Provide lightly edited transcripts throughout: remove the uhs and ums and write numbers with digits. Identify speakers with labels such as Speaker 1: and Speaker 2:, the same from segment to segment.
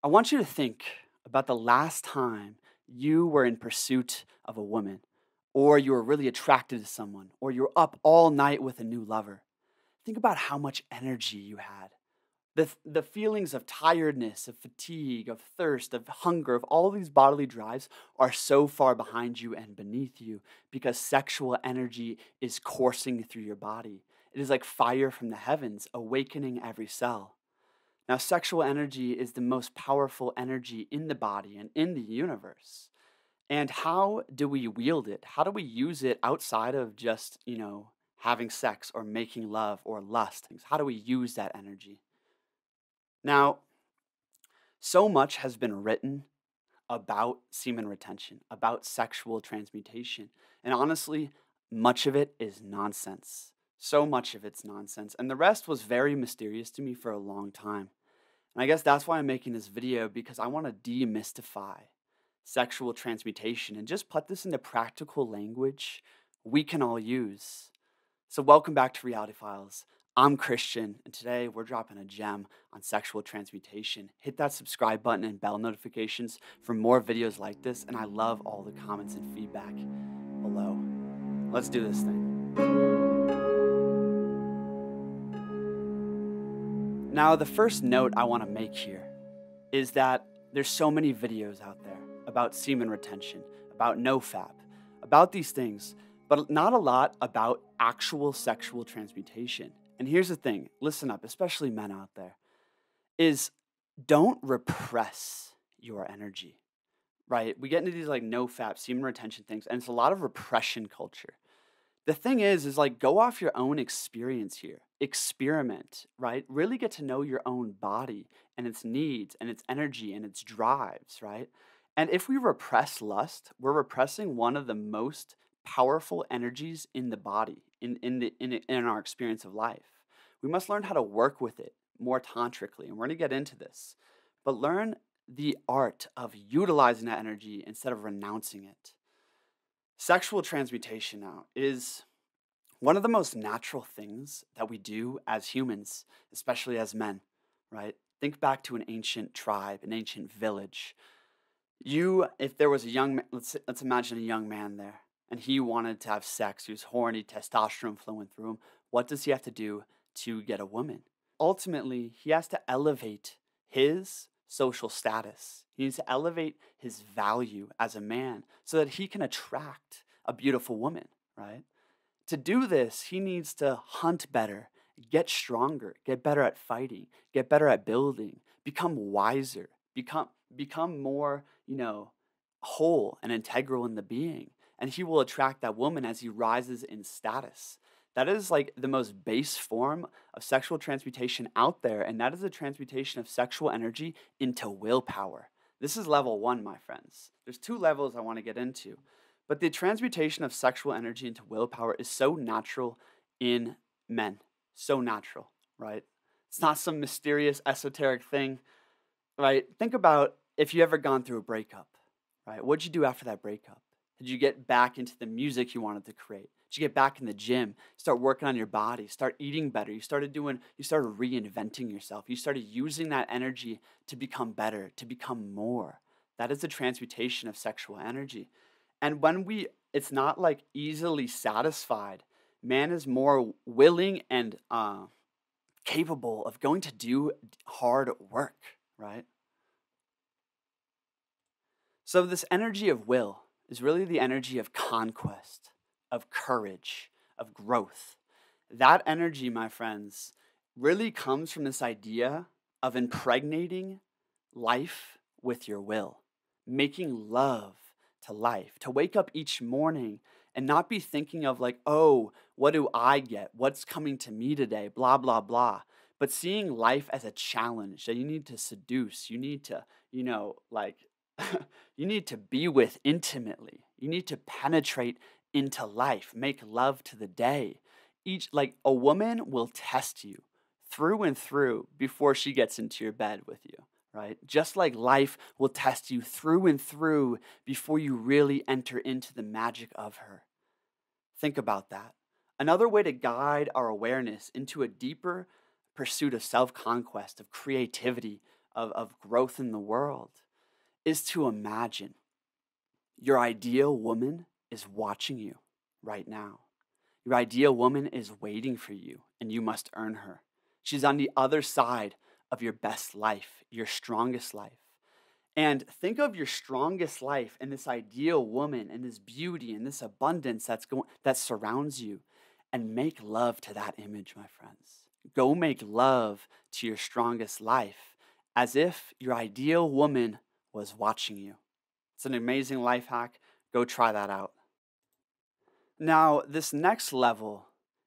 Speaker 1: I want you to think about the last time you were in pursuit of a woman, or you were really attracted to someone, or you were up all night with a new lover. Think about how much energy you had. The feelings of tiredness, of fatigue, of thirst, of hunger, of all these bodily drives are so far behind you and beneath you because sexual energy is coursing through your body. It is like fire from the heavens, awakening every cell. Now, sexual energy is the most powerful energy in the body and in the universe. And how do we wield it? How do we use it outside of just, having sex or making love or lust? How do we use that energy? Now, so much has been written about semen retention, about sexual transmutation. And honestly, much of it is nonsense. So much of it's nonsense. And the rest was very mysterious to me for a long time. And I guess that's why I'm making this video, because I want to demystify sexual transmutation and just put this into practical language we can all use. So welcome back to Reality Files. I'm Kristian, and today we're dropping a gem on sexual transmutation. Hit that subscribe button and bell notifications for more videos like this, and I love all the comments and feedback below. Let's do this thing. Now, the first note I want to make here is that there's so many videos out there about semen retention, about nofap, about these things, but not a lot about actual sexual transmutation. And here's the thing, listen up, especially men out there, is don't repress your energy, right? We get into these like nofap, semen retention things, and it's a lot of repression culture. The thing is like go off your own experience here. Experiment, right? Really get to know your own body and its needs and its energy and its drives, right? And if we repress lust, we're repressing one of the most powerful energies in the body, in our experience of life. We must learn how to work with it more tantrically, and we're going to get into this. But learn the art of utilizing that energy instead of renouncing it. Sexual transmutation now is one of the most natural things that we do as humans, especially as men, right? Think back to an ancient tribe, an ancient village. If there was a young man, let's imagine a young man there, and he wanted to have sex, he was horny, testosterone flowing through him. What does he have to do to get a woman? Ultimately, he has to elevate his social status. He needs to elevate his value as a man so that he can attract a beautiful woman, right? To do this, he needs to hunt better, get stronger, get better at fighting, get better at building, become wiser, become more, whole and integral in the being. And he will attract that woman as he rises in status. That is like the most base form of sexual transmutation out there, and that is a transmutation of sexual energy into willpower. This is level 1, my friends. There's 2 levels I want to get into. But the transmutation of sexual energy into willpower is so natural in men. So natural, right? It's not some mysterious, esoteric thing, right? Think about if you ever gone through a breakup, right? What'd you do after that breakup? Did you get back into the music you wanted to create? Did you get back in the gym, start working on your body, start eating better? You started reinventing yourself. You started using that energy to become better, to become more. That is the transmutation of sexual energy. And it's not like easily satisfied. Man is more willing and capable of going to do hard work, right? So this energy of will is really the energy of conquest, of courage, of growth. That energy, my friends, really comes from this idea of impregnating life with your will, making love to life, to wake up each morning and not be thinking of like, oh, what do I get? What's coming to me today? Blah, blah, blah. But seeing life as a challenge that you need to seduce, you need to, you need to be with intimately. You need to penetrate into life, make love to the day. A woman will test you through and through before she gets into your bed with you. Right? Just like life will test you through and through before you really enter into the magic of her. Think about that. Another way to guide our awareness into a deeper pursuit of self-conquest, of creativity, of growth in the world, is to imagine your ideal woman is watching you right now. Your ideal woman is waiting for you, and you must earn her. She's on the other side of your best life, your strongest life. And think of your strongest life and this ideal woman and this beauty and this abundance that surrounds you, and make love to that image, my friends. Go make love to your strongest life as if your ideal woman was watching you. It's an amazing life hack. Go try that out. Now, this next level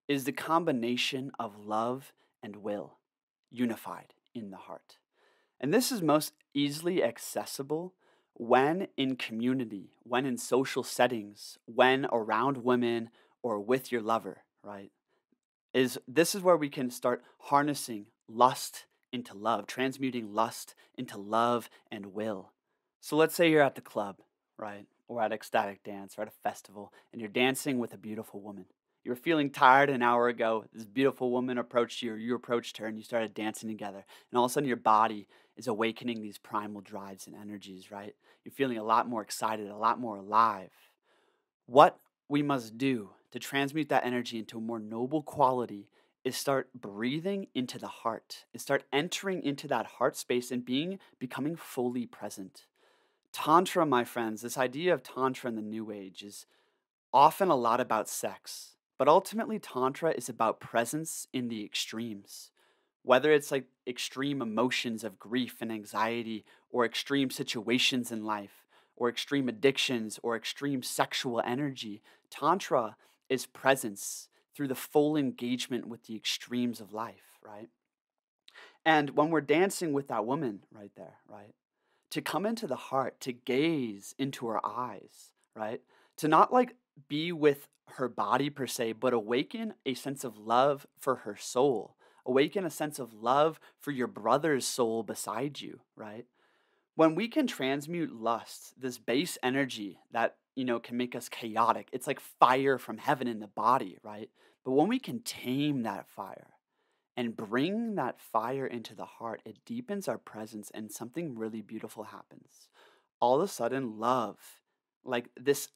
Speaker 1: is the combination of love and will unified in the heart. And this is most easily accessible when in community, when in social settings, when around women or with your lover, right? This is where we can start harnessing lust into love, transmuting lust into love and will. So let's say you're at the club, right? Or at ecstatic dance or at a festival, and you're dancing with a beautiful woman. You were feeling tired an hour ago. This beautiful woman approached you, or you approached her, and you started dancing together. And all of a sudden, your body is awakening these primal drives and energies, right? You're feeling a lot more excited, a lot more alive. What we must do to transmute that energy into a more noble quality is start breathing into the heart, is start entering into that heart space and becoming fully present. Tantra, my friends, this idea of Tantra in the New Age is often a lot about sex, but ultimately Tantra is about presence in the extremes. Whether it's like extreme emotions of grief and anxiety, or extreme situations in life, or extreme addictions, or extreme sexual energy, Tantra is presence through the full engagement with the extremes of life, right? And when we're dancing with that woman right there, right? To come into the heart, to gaze into her eyes, right? To not like be with her body per se, but awaken a sense of love for her soul. Awaken a sense of love for your brother's soul beside you, right? When we can transmute lust, this base energy that, can make us chaotic, it's like fire from heaven in the body, right? But when we can tame that fire and bring that fire into the heart, it deepens our presence and something really beautiful happens. All of a sudden, love, like this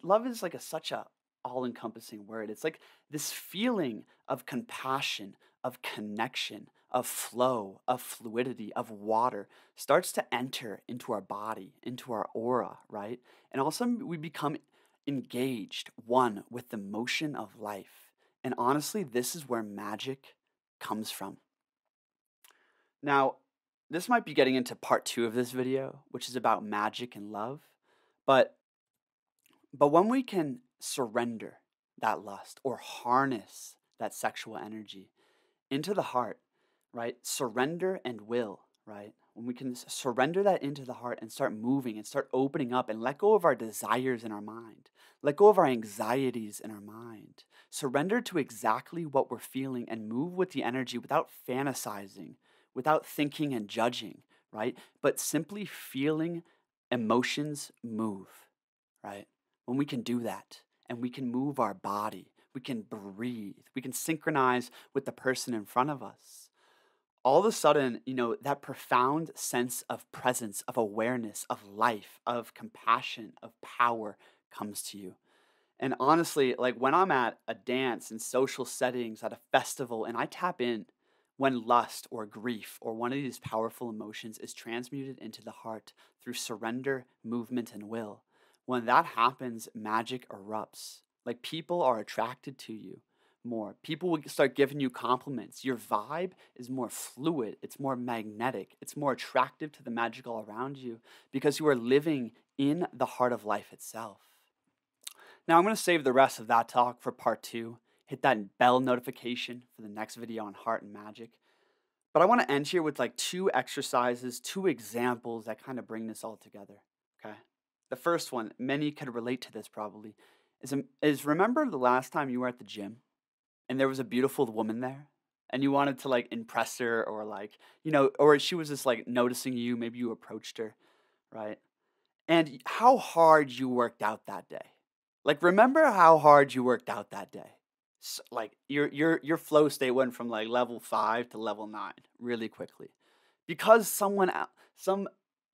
Speaker 1: love is like such a all-encompassing word. It's like this feeling of compassion, of connection, of flow, of fluidity, of water starts to enter into our body, into our aura, right? And all of a sudden we become engaged, one with the motion of life. And honestly, this is where magic comes from. Now, this might be getting into part 2 of this video, which is about magic and love. But when we can surrender that lust or harness that sexual energy into the heart, right? Surrender and will, right? When we can surrender that into the heart and start moving and start opening up and let go of our desires in our mind, let go of our anxieties in our mind, surrender to exactly what we're feeling and move with the energy without fantasizing, without thinking and judging, right? But simply feeling emotions move, right? When we can do that and we can move our body, we can breathe, we can synchronize with the person in front of us. All of a sudden, that profound sense of presence, of awareness, of life, of compassion, of power comes to you. And honestly, like when I'm at a dance in social settings, at a festival, and I tap in when lust or grief or one of these powerful emotions is transmuted into the heart through surrender, movement, and will, when that happens, magic erupts. Like people are attracted to you more. People will start giving you compliments. Your vibe is more fluid. It's more magnetic. It's more attractive to the magical around you because you are living in the heart of life itself. Now, I'm going to save the rest of that talk for part 2. Hit that bell notification for the next video on heart and magic. But I want to end here with like 2 exercises, 2 examples that kind of bring this all together, okay? The first one, many could relate to this probably, is remember the last time you were at the gym and there was a beautiful woman there and you wanted to like impress her or like, or she was just like noticing you, maybe you approached her, right? And how hard you worked out that day. Like remember how hard you worked out that day. So, like your flow state went from like level 5 to level 9 really quickly because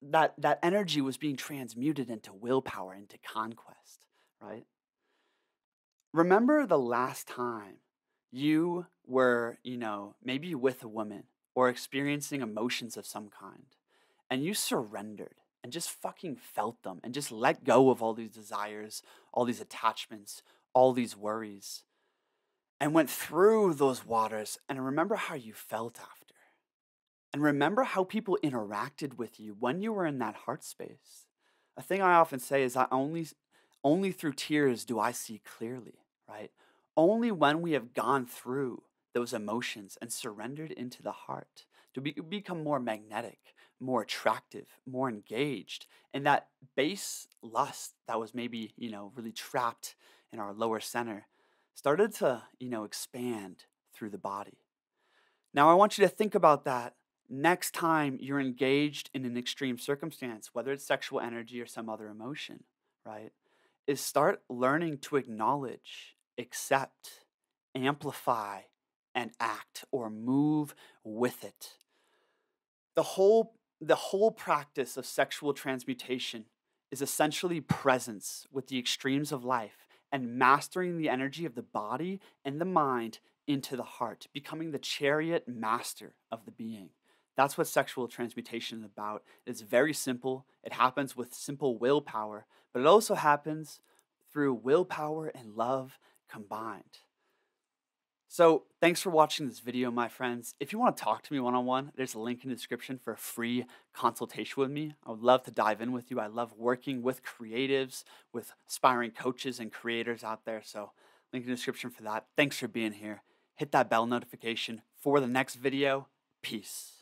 Speaker 1: that energy was being transmuted into willpower, into conquest, right? Remember the last time you were, maybe with a woman or experiencing emotions of some kind, and you surrendered and just fucking felt them and just let go of all these desires, all these attachments, all these worries, and went through those waters, and remember how you felt after. And remember how people interacted with you when you were in that heart space. A thing I often say is that only through tears do I see clearly, right? Only when we have gone through those emotions and surrendered into the heart do we become more magnetic, more attractive, more engaged. And that base lust that was maybe, really trapped in our lower center started to, expand through the body. Now, I want you to think about that next time you're engaged in an extreme circumstance, whether it's sexual energy or some other emotion, right? Is start learning to acknowledge, accept, amplify, and act or move with it. The whole practice of sexual transmutation is essentially presence with the extremes of life and mastering the energy of the body and the mind into the heart, becoming the chariot master of the being. That's what sexual transmutation is about. It's very simple. It happens with simple willpower, but it also happens through willpower and love combined. So thanks for watching this video, my friends. If you want to talk to me one-on-one, there's a link in the description for a free consultation with me. I would love to dive in with you. I love working with creatives, with aspiring coaches and creators out there. So link in the description for that. Thanks for being here. Hit that bell notification for the next video. Peace.